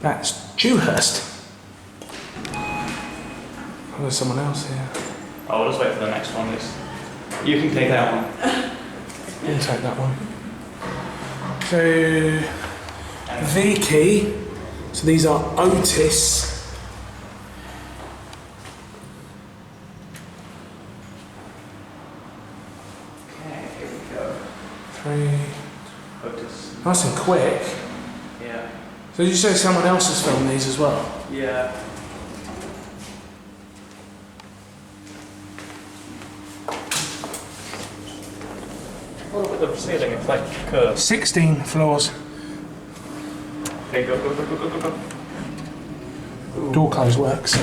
That's Dewhurst. Oh, there's someone else here. Oh, we'll just wait for the next one. You can take that one. You can take that one. So, V key. So these are OTIS. Okay, here we go. 3. OTIS. Nice and quick. Yeah. So did you say someone else has filmed these as well? Yeah. What about the ceiling? It's like curved. 16 floors. Okay, go. Ooh. Door close works.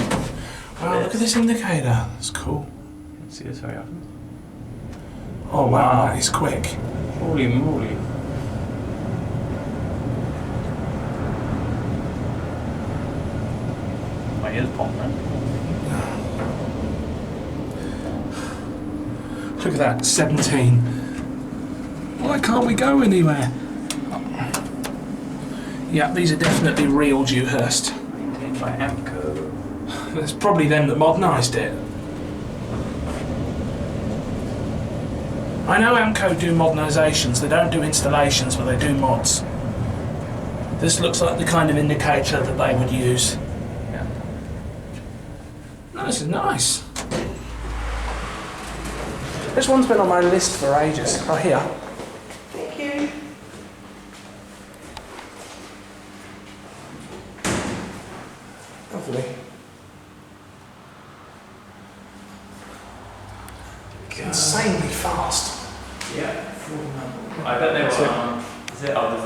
Wow, look at this indicator. That's cool. Let's see this very often. Oh wow, that is quick. Holy moly. My ears pop, man. Look at that, 17. Why can't we go anywhere? Yeah, these are definitely real Dewhurst. Maintained by Ampco. It's probably them that modernised it. I know Ampco do modernisations, they don't do installations, but they do mods. This looks like the kind of indicator that they would use. Yeah. No, this is nice. This one's been on my list for ages. Oh, here. Thank you. Lovely. Insanely fast. Yeah. I bet they were. Is it? Oh,